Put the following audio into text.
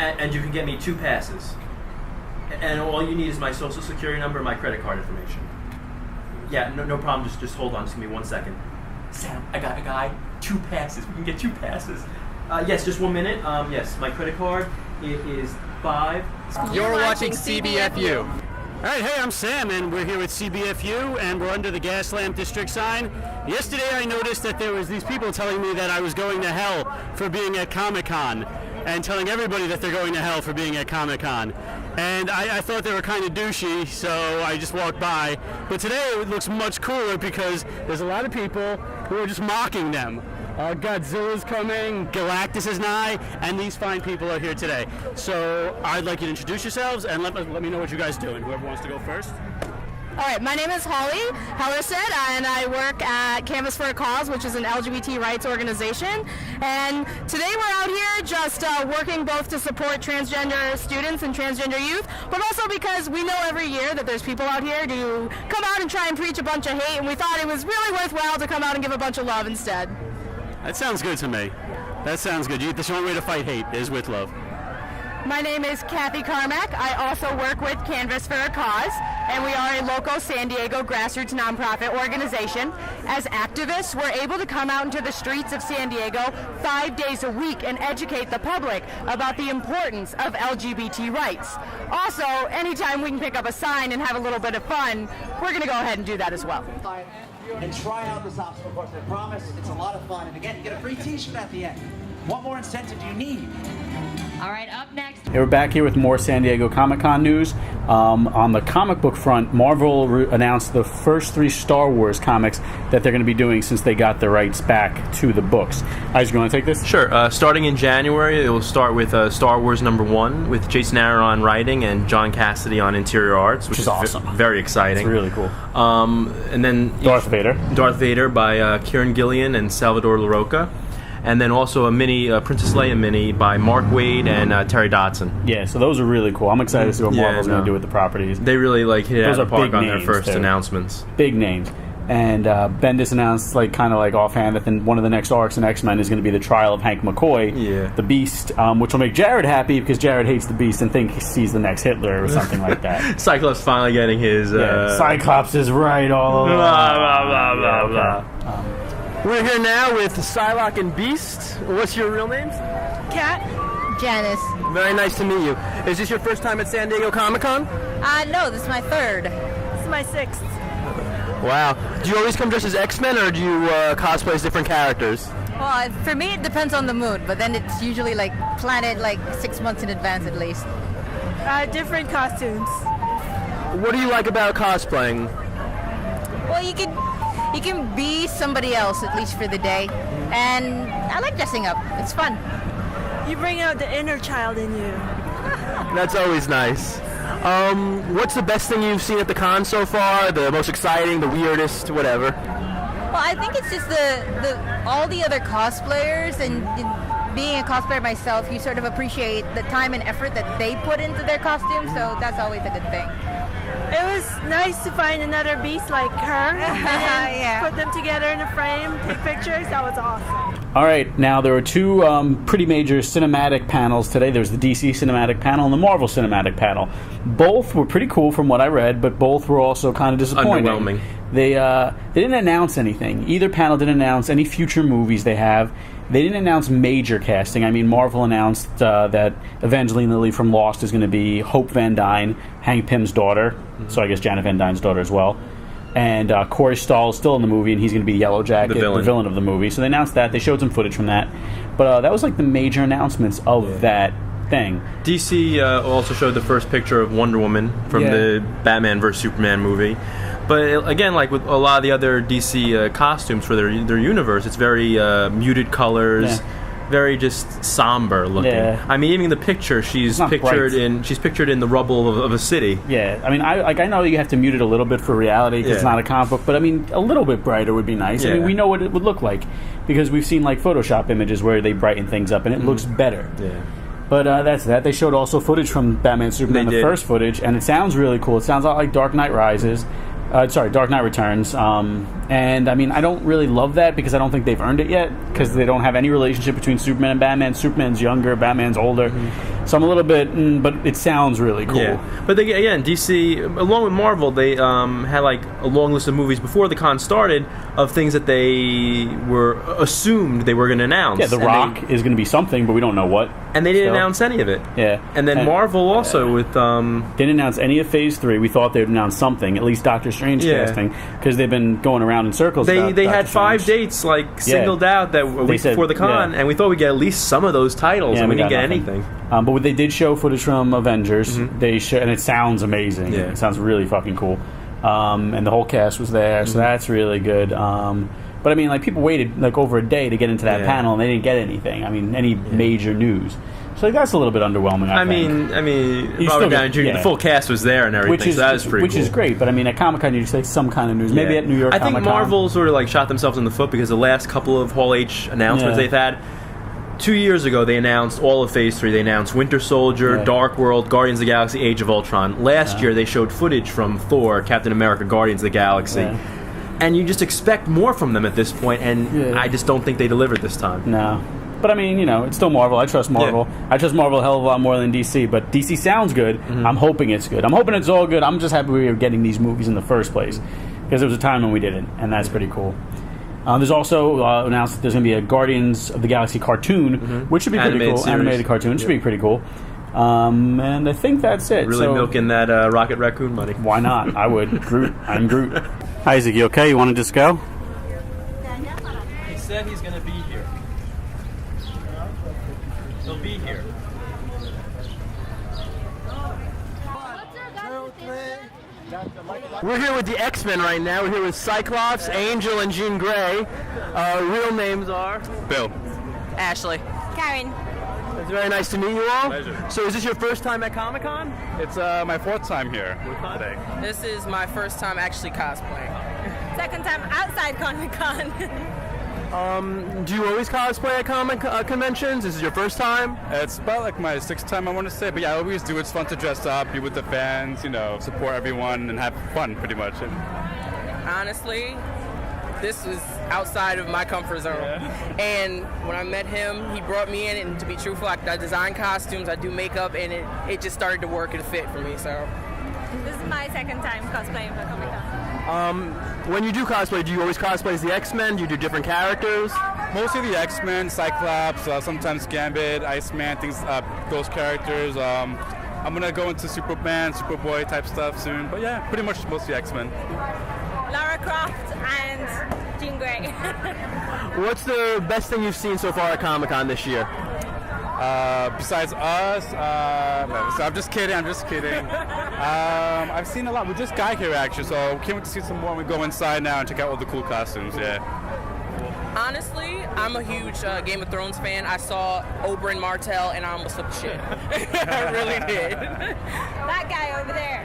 and you can get me 2 passes. And all you need is my social security number and my credit card information. Yeah, no problem. Just hold on. Just give me 1 second. Sam, I got a guy. 2 passes. We can get 2 passes. Yes, just 1 minute. Yes, my credit card. It is 5. You're watching CBFU. All right, hey, I'm Sam, and we're here with CBFU, and we're under the Gaslamp District sign. Yesterday, I noticed that there was these people telling me that I was going to hell for being at Comic-Con, and telling everybody that they're going to hell for being at Comic-Con. And I thought they were kind of douchey, so I just walked by. But today, it looks much cooler because there's a lot of people who are just mocking them. Godzilla's coming, Galactus is nigh, and these fine people are here today. So I'd like you to introduce yourselves and let me know what you guys do. And whoever wants to go first. All right, my name is Holly Hellerstedt, and I work at Canvas for a Cause, which is an LGBT rights organization. And today we're out here just working both to support transgender students and transgender youth, but also because we know every year that there's people out here to come out and try and preach a bunch of hate, and we thought it was really worthwhile to come out and give a bunch of love instead. That sounds good to me. That sounds good. The only way to fight hate is with love. My name is Kathy Carmack. I also work with Canvas for a Cause, and we are a local San Diego grassroots nonprofit organization. As activists, we're able to come out into the streets of San Diego 5 days a week and educate the public about the importance of LGBT rights. Also, anytime we can pick up a sign and have a little bit of fun, we're going to go ahead and do that as well. And try out this obstacle course. I promise it's a lot of fun. And again, you get a free t-shirt at the end. What more incentive do you need? All right, up next. Hey, we're back here with more San Diego Comic-Con news. On the comic book front, Marvel announced the first 3 Star Wars comics that they're going to be doing since they got the rights back to the books. Isaac, you want to take this? Sure. Starting in January, it will start with Star Wars #1 with Jason Aaron on writing and John Cassidy on interior arts, which is awesome. Very exciting. It's really cool. And then Darth Vader by Kieran Gillian and Salvador LaRocca. And then also a mini Princess Leia mini by Mark Waid and Terry Dodson. Yeah, so those are really cool. I'm excited to see what Marvel's going to do with the properties. They really hit it out of the park on their first too. announcements. Big names. And Bendis announced, kind of offhand, that one of the next arcs in X-Men is going to be the trial of Hank McCoy, the Beast, which will make Jared happy because Jared hates the Beast and thinks he's the next Hitler or something like that. Cyclops finally getting his... Cyclops is right all along. Blah, blah, blah, blah, blah. We're here now with Psylocke and Beast. What's your real names? Kat. Janice. Very nice to meet you. Is this your first time at San Diego Comic-Con? No, this is my 3rd. This is my 6th. Wow. Do you always come dressed as X-Men, or do you cosplay as different characters? Well, for me, it depends on the mood, but then it's usually planned 6 months in advance at least. Different costumes. What do you like about cosplaying? Well, you can be somebody else, at least for the day. And I like dressing up. It's fun. You bring out the inner child in you. That's always nice. What's the best thing you've seen at the con so far? The most exciting, the weirdest, whatever? Well, I think it's just all the other cosplayers, and being a cosplayer myself, you sort of appreciate the time and effort that they put into their costumes, so that's always a good thing. It was nice to find another Beast like her and put them together in a frame, take pictures. That was awesome. All right, now there were 2 pretty major cinematic panels today. There was the DC cinematic panel and the Marvel cinematic panel. Both were pretty cool from what I read, but both were also kind of disappointing. Underwhelming. They didn't announce anything. Either panel didn't announce any future movies they have. They didn't announce major casting. I mean, Marvel announced that Evangeline Lilly from Lost is going to be Hope Van Dyne, Hank Pym's daughter, so I guess Janet Van Dyne's daughter as well. And Corey Stahl is still in the movie, and he's going to be Yellow Jacket, the villain of the movie. So they announced that. They showed some footage from that. But that was the major announcements of that thing. DC also showed the first picture of Wonder Woman from the Batman vs. Superman movie. But again, with a lot of the other DC costumes for their universe, it's very muted colors, very just somber looking. Yeah. I mean, even the picture, she's pictured in the rubble of a city. Yeah, I mean, I know you have to mute it a little bit for reality because it's not a comic book, but I mean, a little bit brighter would be nice. I mean, we know what it would look like because we've seen Photoshop images where they brighten things up and it looks better. Yeah. But that's that. They showed also footage from Batman Superman, the first footage, and it sounds really cool. It sounds a lot like Dark Knight Rises. Dark Knight Returns. And I mean, I don't really love that because I don't think they've earned it yet because they don't have any relationship between Superman and Batman. Superman's younger, Batman's older. So I'm a little bit, but it sounds really cool. Yeah, but again, DC, along with Marvel, they had like a long list of movies before the con started of things that they were assumed they were going to announce. Yeah, The Rock is going to be something, but we don't know what. And they didn't announce any of it. Yeah. And then Marvel also with... didn't announce any of Phase 3. We thought they would announce something, at least Doctor Strange casting, because they've been going around in circles. They about had Doctor 5 Strange. dates like singled out that a week said, before the con, and we thought we'd get at least some of those titles, and we didn't get anything. But they did show footage from Avengers. They and it sounds amazing. Yeah. It sounds really fucking cool. And the whole cast was there, so that's really good. But I mean, like, people waited like over a day to get into that panel, and they didn't get anything. I mean, any major news. So that's a little bit underwhelming. I mean, Robert Downey Jr. The full cast was there and everything, so that was pretty cool. Which is great, but I mean, at Comic-Con, you just like some kind of news. Maybe at New York Comic-Con. I think Marvel sort of like shot themselves in the foot because the last couple of Hall H announcements they've had. 2 years ago, they announced all of Phase 3. They announced Winter Soldier, Dark World, Guardians of the Galaxy, Age of Ultron. Last year, they showed footage from Thor, Captain America, Guardians of the Galaxy. And you just expect more from them at this point, and I just don't think they delivered this time. No. But I mean, you know, it's still Marvel. I trust Marvel. I trust Marvel a hell of a lot more than DC, but DC sounds good. I'm hoping it's good. I'm hoping it's all good. I'm just happy we were getting these movies in the first place, because there was a time when we didn't, and that's pretty cool. There's also announced that there's going to be a Guardians of the Galaxy cartoon, which should be pretty cool. Animated cartoon. Should be pretty cool. And I think that's it. Really milking that Rocket Raccoon money. Why not? I would. Groot. I'm Groot. Isaac, you okay? You want to just go? He said he's going to be here. He'll be here. We're here with the X-Men right now. We're here with Cyclops, Angel, and Jean Grey. Real names are? Bill. Ashley. Karen. It's very nice to meet you all. Pleasure. So is this your first time at Comic-Con? It's my 4th time here today. This is my first time actually cosplaying. Second time outside Comic-Con. Do you always cosplay at comic conventions? This is your first time? It's about like my 6th time, I want to say, but yeah, I always do. It's fun to dress up, be with the fans, you know, support everyone, and have fun, pretty much. Honestly, this was outside of my comfort zone. And when I met him, he brought me in, and to be truthful, I design costumes, I do makeup, and it just started to work and fit for me, so. This is my second time cosplaying for Comic-Con. When you do cosplay, do you always cosplay as the X-Men? Do you do different characters? Mostly the X-Men, Cyclops, sometimes Gambit, Iceman, things, those characters. I'm gonna go into Superman, Superboy type stuff soon, but yeah, pretty much mostly X-Men. Lara Croft and Jean Grey. What's the best thing you've seen so far at Comic-Con this year? Besides us, so I'm just kidding. I've seen a lot. We just got here actually, so can't wait to see some more. We go inside now and check out all the cool costumes. Yeah. Honestly, I'm a huge Game of Thrones fan. I saw Oberyn Martell and I almost took shit. I really did. That guy over there.